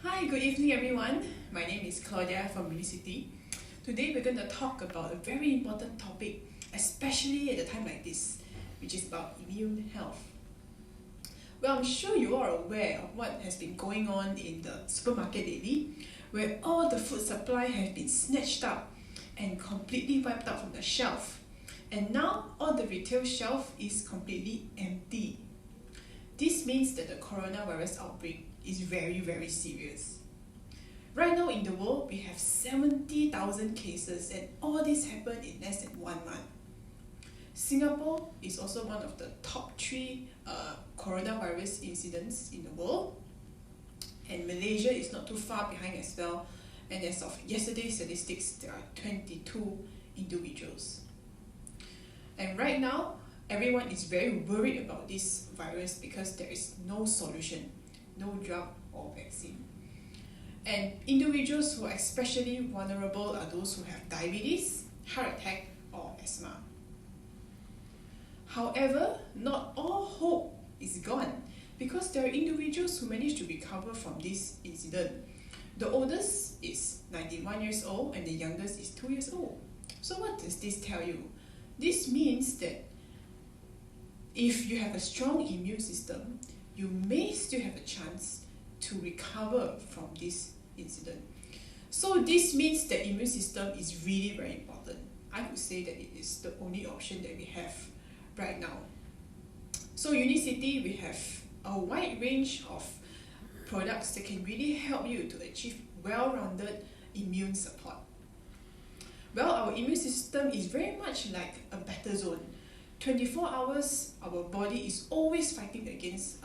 Hi, good evening everyone. My name is Claudia from Unicity. Today we're going to talk about a very important topic, especially at a time like this, which is about immune health. Well, I'm sure you are aware of what has been going on in the supermarket lately, where all the food supply has been snatched up and completely wiped out from the shelf. And now all the retail shelf is completely empty. This means that the coronavirus outbreak is very, very serious. Right now in the world, we have 70,000 cases, and all this happened in less than 1 month. Singapore is also one of the top three coronavirus incidents in the world, and Malaysia is not too far behind as well. And as of yesterday's statistics, there are 22 individuals. And right now, everyone is very worried about this virus because there is no solution, no drug or vaccine. And individuals who are especially vulnerable are those who have diabetes, heart attack, or asthma. However, not all hope is gone because there are individuals who managed to recover from this incident. The oldest is 91 years old and the youngest is 2 years old. So what does this tell you? This means that if you have a strong immune system, you may still have a chance to recover from this incident. So this means that immune system is really very important. I would say that it is the only option that we have right now. So Unicity, we have a wide range of products that can really help you to achieve well-rounded immune support. Well, our immune system is very much like a battle zone. 24 hours, our body is always fighting against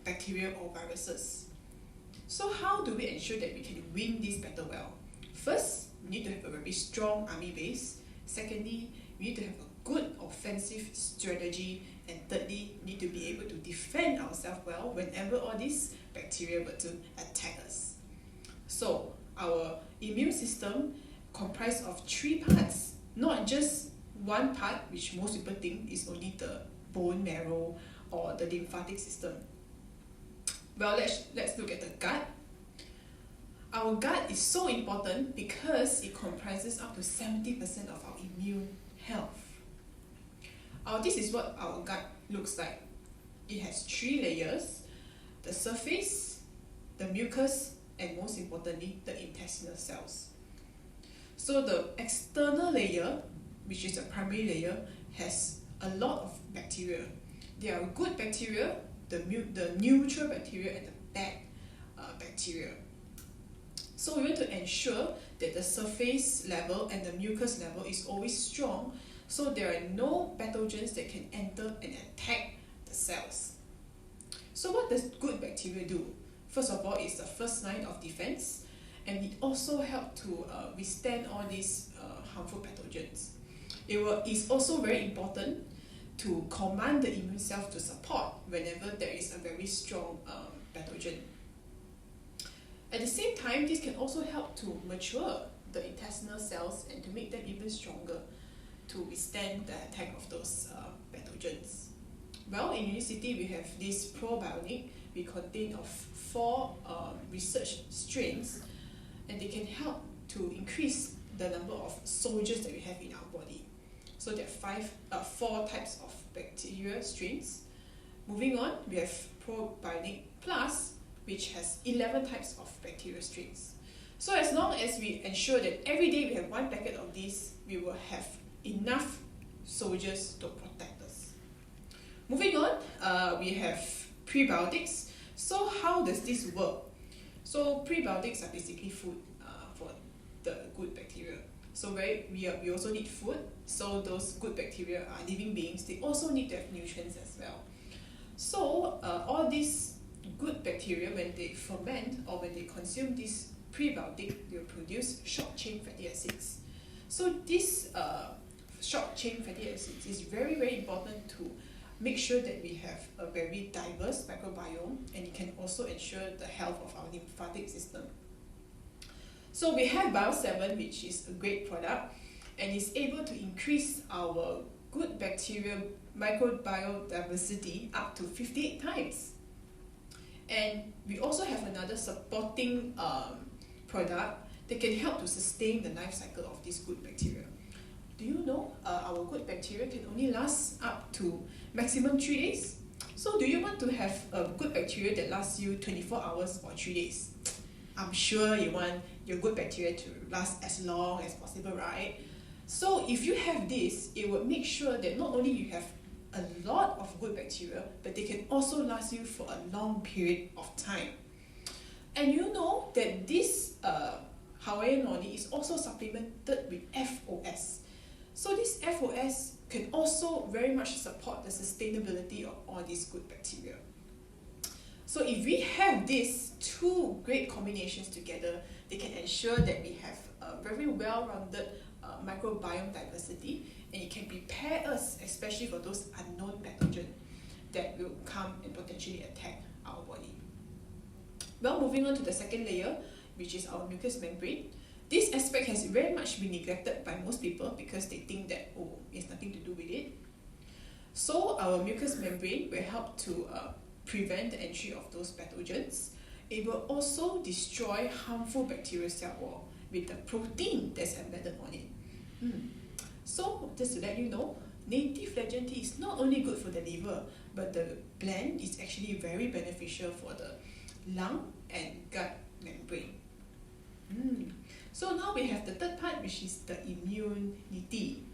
bacteria or viruses. So how do we ensure that we can win this battle well? First, we need to have a very strong army base. Secondly, we need to have a good offensive strategy. And thirdly, we need to be able to defend ourselves well whenever all these bacteria were to attack us. So our immune system comprises of 3 parts, not just one part, which most people think is only the bone marrow or the lymphatic system. Well, let's look at the gut. Our gut is so important because it comprises up to 70% of our immune health. This is what our gut looks like. It has 3 layers: the surface, the mucus, and most importantly, the intestinal cells. So the external layer, which is the primary layer, has a lot of bacteria. There are good bacteria, the neutral bacteria, and the bad bacteria. So we want to ensure that the surface level and the mucus level is always strong, so there are no pathogens that can enter and attack the cells. So what does good bacteria do? First of all, it's the first line of defense, and it also helps to withstand all these harmful pathogens. It's also very important to command the immune cells to support whenever there is a very strong pathogen. At the same time, this can also help to mature the intestinal cells and to make them even stronger to withstand the attack of those pathogens. Well, in Unicity, we have this probiotic. We contain of 4 research strains, and they can help to increase the number of soldiers that we have in our body. So there are 4 types of bacteria strains. Moving on, we have Probiotic Plus, which has 11 types of bacteria strains. So as long as we ensure that every day we have 1 packet of these, we will have enough soldiers to protect us. Moving on, we have prebiotics. So how does this work? So prebiotics are basically food for the good bacteria. So we also need food. So those good bacteria are living beings. They also need to have nutrients as well. So all these good bacteria, when they ferment or when they consume this prebiotic, they will produce short-chain fatty acids. So this short-chain fatty acids is very, very important to make sure that we have a very diverse microbiome, and it can also ensure the health of our lymphatic system. So we have Bio7, which is a great product and is able to increase our good bacteria microbiome diversity up to 58 times. And we also have another supporting product that can help to sustain the life cycle of this good bacteria. Do you know our good bacteria can only last up to maximum 3 days? So do you want to have a good bacteria that lasts you 24 hours or 3 days? I'm sure you want your good bacteria to last as long as possible, right? So if you have this, it will make sure that not only you have a lot of good bacteria, but they can also last you for a long period of time. And you know that this Hawaiian noni is also supplemented with FOS. So this FOS can also very much support the sustainability of all these good bacteria. So if we have these two great combinations together, they can ensure that we have a very well-rounded microbiome diversity, and it can prepare us, especially for those unknown pathogens that will come and potentially attack our body. Well, moving on to the second layer, which is our mucous membrane. This aspect has very much been neglected by most people because they think that, oh, it's nothing to do with it. So our mucous membrane will help to prevent the entry of those pathogens. It will also destroy harmful bacterial cell wall with the protein that's embedded on it. So just to let you know, native legend tea is not only good for the liver, but the blend is actually very beneficial for the lung and gut membrane. So now we have the third part, which is the immunity.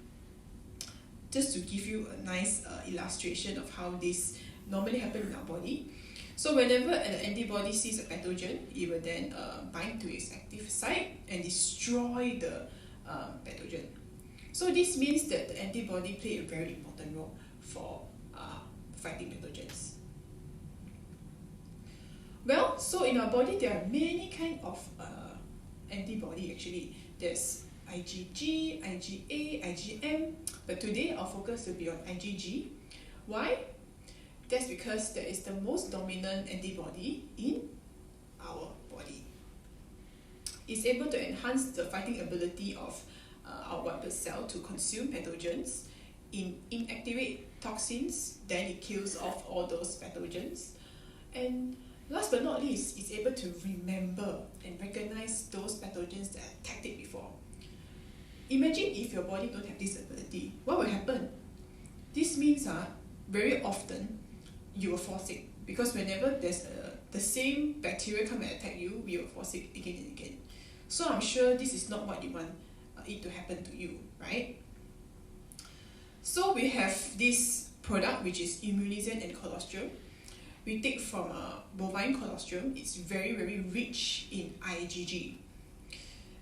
Just to give you a nice illustration of how this normally happens in our body. So whenever an antibody sees a pathogen, it will then bind to its active site and destroy the pathogen. So this means that the antibody play a very important role for fighting pathogens. Well, so in our body there are many kinds of antibody actually. There's IgG, IgA, IgM, but today our focus will be on IgG. Why? That's because that is the most dominant antibody in our body. It's able to enhance the fighting ability of our white blood cell to consume pathogens, inactivate toxins, then it kills off all those pathogens. And last but not least, it's able to remember and recognize those pathogens that attacked it before. Imagine if your body don't have this ability, what will happen? This means very often you will fall sick, because whenever there's the same bacteria come and attack you, you will fall sick again and again. So I'm sure this is not what you want it to happen to you, right? So we have this product which is Immunizen and colostrum. We take from bovine colostrum. It's very, very rich in IgG.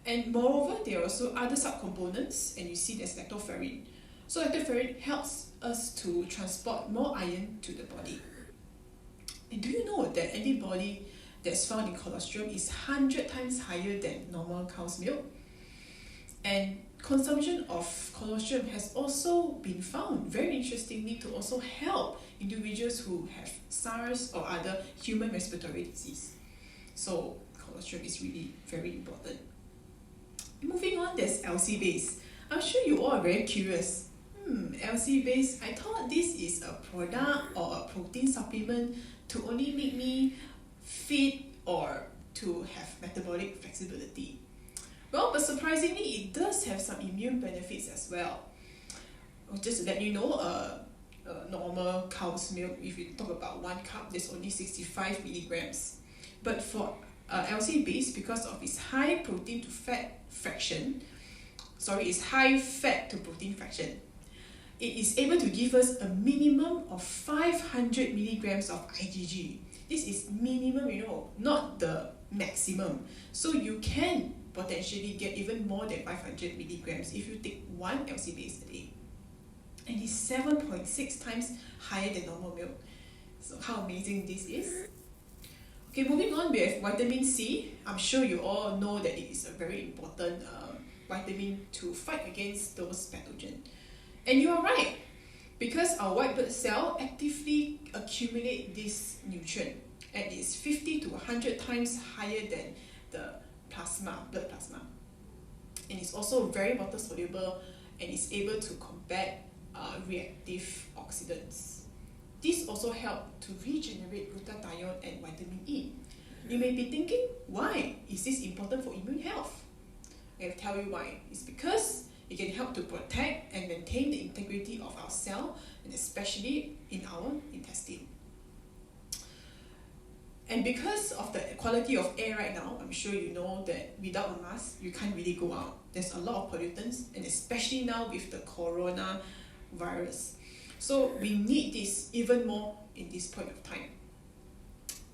And moreover, there are also other subcomponents, and you see there's lactoferrin. So lactoferrin helps us to transport more iron to the body. And do you know that antibody that's found in colostrum is 100 times higher than normal cow's milk? And consumption of colostrum has also been found, very interestingly, to also help individuals who have SARS or other human respiratory disease. So colostrum is really very important. Moving on, there's LC base. I'm sure you all are very curious. LC base, I thought this is a product or a protein supplement to only make me fit or to have metabolic flexibility. Well, but surprisingly, it does have some immune benefits as well. Just to let you know, normal cow's milk, if you talk about 1 cup, there's only 65 milligrams. But for LC base, because of its high protein to fat fraction, it's high fat to protein fraction, it is able to give us a minimum of 500 milligrams of IgG. This is minimum, not the maximum. So you can potentially get even more than 500 milligrams if you take 1 LC base a day. And it's 7.6 times higher than normal milk. So how amazing this is. Okay, moving on, we have vitamin C. I'm sure you all know that it is a very important vitamin to fight against those pathogens. And you are right, because our white blood cell actively accumulate this nutrient, and it's 50 to 100 times higher than the blood plasma. And it's also very water soluble, and it's able to combat reactive oxidants. This also helps to regenerate glutathione and vitamin E. You may be thinking, why is this important for immune health? I'll tell you why. It's because it can help to protect and maintain the integrity of our cell, and especially in our intestine. And because of the quality of air right now, I'm sure you know that without a mask, you can't really go out. There's a lot of pollutants, and especially now with the coronavirus. So we need this even more in this point of time.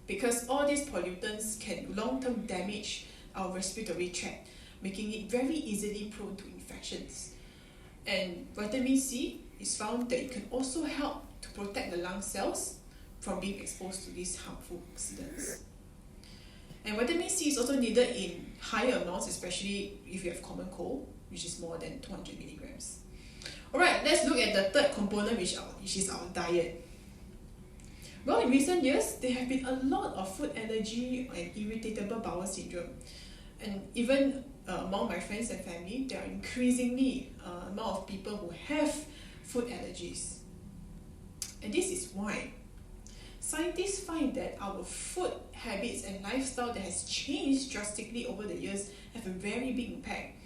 Because all these pollutants can long-term damage our respiratory tract, making it very easily prone to infections. And vitamin C is found that it can also help to protect the lung cells from being exposed to these harmful oxidants. And vitamin C is also needed in higher amounts, especially if you have common cold, which is more than 200 milligrams. Alright, let's look at the third component, which is our diet. Well, in recent years, there have been a lot of food allergy and irritable bowel syndrome. And even among my friends and family, there are increasingly amount of people who have food allergies. And this is why scientists find that our food habits and lifestyle that has changed drastically over the years have a very big impact,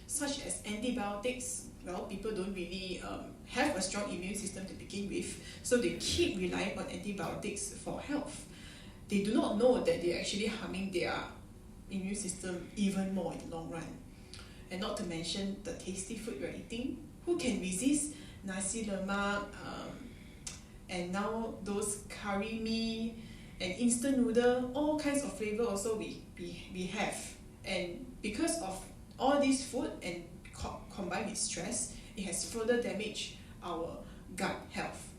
such as antibiotics. Well, people don't really have a strong immune system to begin with, so they keep relying on antibiotics for health. They do not know that they're actually harming their immune system even more in the long run. And not to mention the tasty food we're eating. Who can resist nasi lemak, and now those curry mee and instant noodle, all kinds of flavor also we have. And because of all this food and combined with stress, it has further damaged our gut health.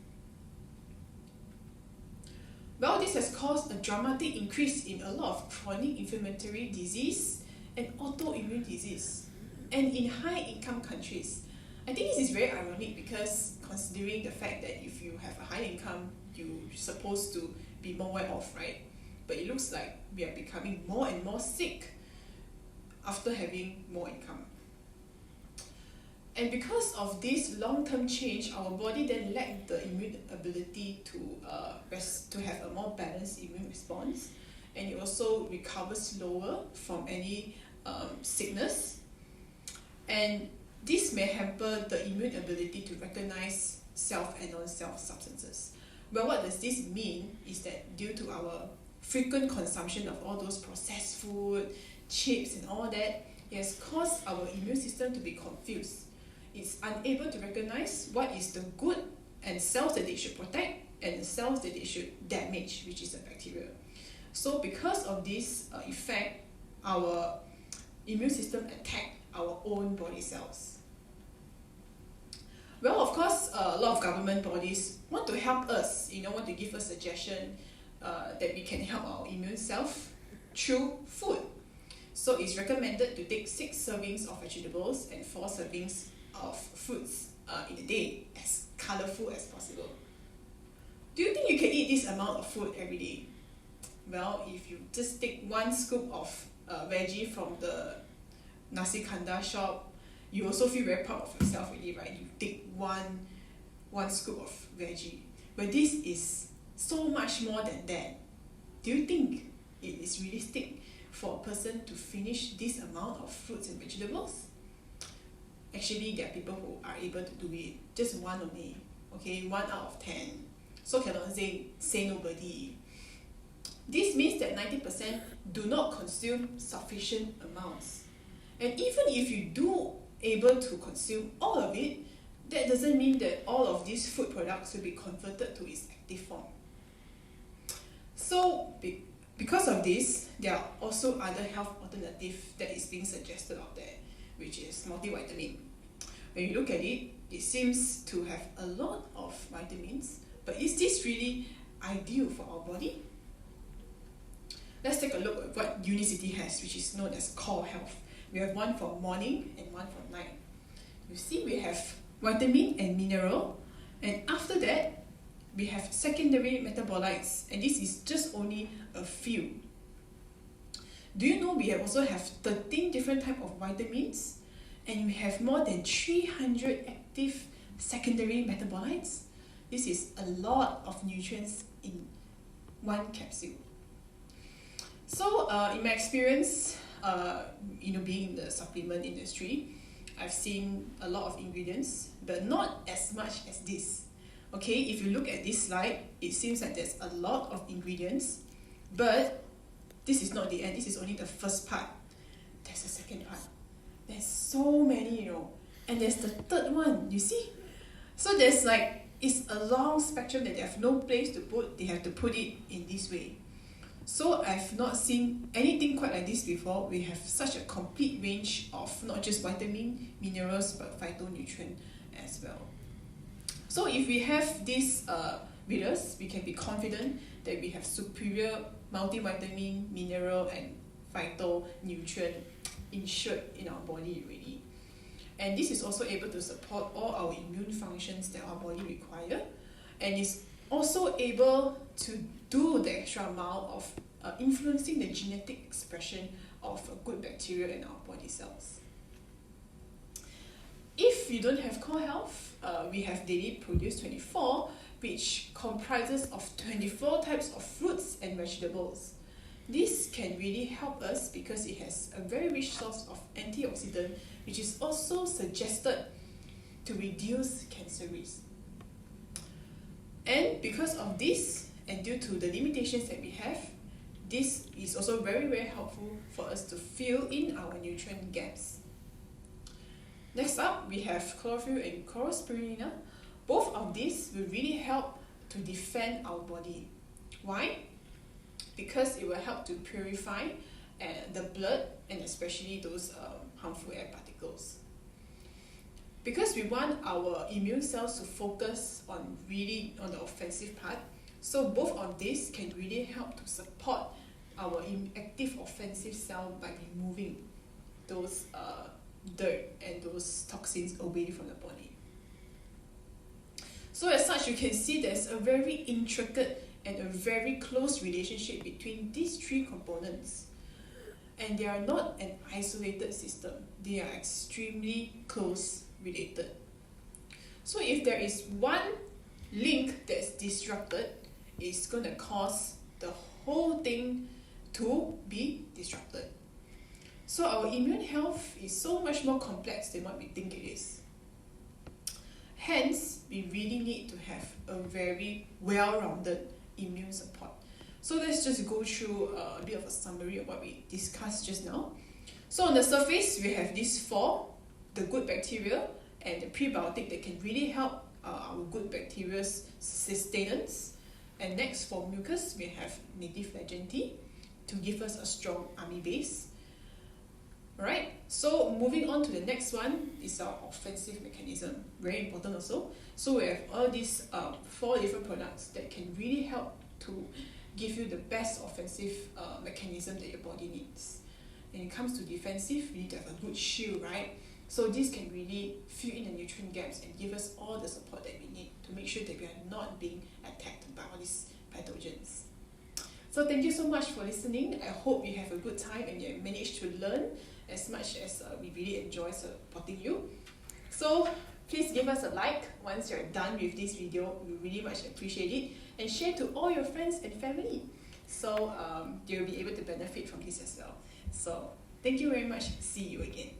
Well, this has caused a dramatic increase in a lot of chronic inflammatory disease and autoimmune disease. And in high-income countries, I think this is very ironic because considering the fact that if you have a high income, you're supposed to be more well off, right? But it looks like we are becoming more and more sick after having more income. And because of this long-term change, our body then lacked the immune ability to have a more balanced immune response, and it also recovers slower from any sickness. And this may hamper the immune ability to recognize self and non-self substances. Well, what does this mean is that due to our frequent consumption of all those processed food, chips and all that, it has caused our immune system to be confused. It's unable to recognize what is the good and cells that they should protect and the cells that they should damage, which is the bacteria. So because of this effect, our immune system attack our own body cells. Well, of course, a lot of government bodies want to help us, want to give us suggestion that we can help our immune self through food. So it's recommended to take 6 servings of vegetables and 4 servings of fruits in a day, as colorful as possible. Do you think you can eat this amount of food every day? Well, if you just take 1 scoop of veggie from the nasi kandar shop, you also feel very proud of yourself already, right? You take one scoop of veggie. But this is so much more than that. Do you think it is realistic for a person to finish this amount of fruits and vegetables? Actually, there are people who are able to do it. Just 1 only. Okay, 1 out of 10. So cannot say nobody. This means that 90% do not consume sufficient amounts. And even if you do able to consume all of it, that doesn't mean that all of these food products will be converted to its active form. So because of this, there are also other health alternatives that is being suggested out there, which is multivitamin. When you look at it, it seems to have a lot of vitamins, but is this really ideal for our body? Let's take a look at what Unicity has, which is known as Core Health. We have one for morning and one for night. You see, we have vitamin and mineral, and after that, we have secondary metabolites, and this is just only a few. Do you know we also have 13 different types of vitamins, and we have more than 300 active secondary metabolites? This is a lot of nutrients in one capsule. So in my experience, being in the supplement industry, I've seen a lot of ingredients, but not as much as this. Okay, if you look at this slide, it seems like there's a lot of ingredients, but this is not the end. This is only the first part. There's a second part. There's so many, and there's the third one, you see? So there's it's a long spectrum that they have no place to put. They have to put it in this way. So I've not seen anything quite like this before. We have such a complete range of not just vitamin, minerals, but phytonutrient as well. So if we have this with us, we can be confident that we have superior multivitamin, mineral, and phytonutrient insured in our body already. And this is also able to support all our immune functions that our body require, and is also able to do the extra mile of influencing the genetic expression of good bacteria in our body cells. If you don't have core health, we have Daily Produce 24, which comprises of 24 types of fruits and vegetables. This can really help us because it has a very rich source of antioxidant, which is also suggested to reduce cancer risk. And because of this, and due to the limitations that we have, this is also very, very helpful for us to fill in our nutrient gaps. Next up, we have chlorophyll and chloraspirulina. Both of these will really help to defend our body. Why? Because it will help to purify the blood, and especially those harmful air particles. Because we want our immune cells to focus on the offensive part, so both of these can really help to support our active offensive cell by removing those dirt and those toxins away from the body. So as such, you can see there's a very intricate and a very close relationship between these three components. And they are not an isolated system. They are extremely close related. So if there is one link that's disrupted, it's going to cause the whole thing to be disrupted. So our immune health is so much more complex than what we think it is. Hence, we really need to have a very well-rounded immune support. So let's just go through a bit of a summary of what we discussed just now. So on the surface, we have these four, the good bacteria and the prebiotic that can really help our good bacteria's sustenance. And next, for mucus, we have native legend to give us a strong army base. Alright, so moving on to the next one is our offensive mechanism. Very important also. So we have all these 4 different products that can really help to give you the best offensive mechanism that your body needs. When it comes to defensive, we need to have a good shield, right? So this can really fill in the nutrient gaps and give us all the support that we need to make sure that we are not being attacked by all these pathogens. So thank you so much for listening. I hope you have a good time and you managed to learn as much as we really enjoy supporting you. So please give us a like once you're done with this video. We really much appreciate it, and share to all your friends and family so they'll be able to benefit from this as well. So thank you very much. See you again.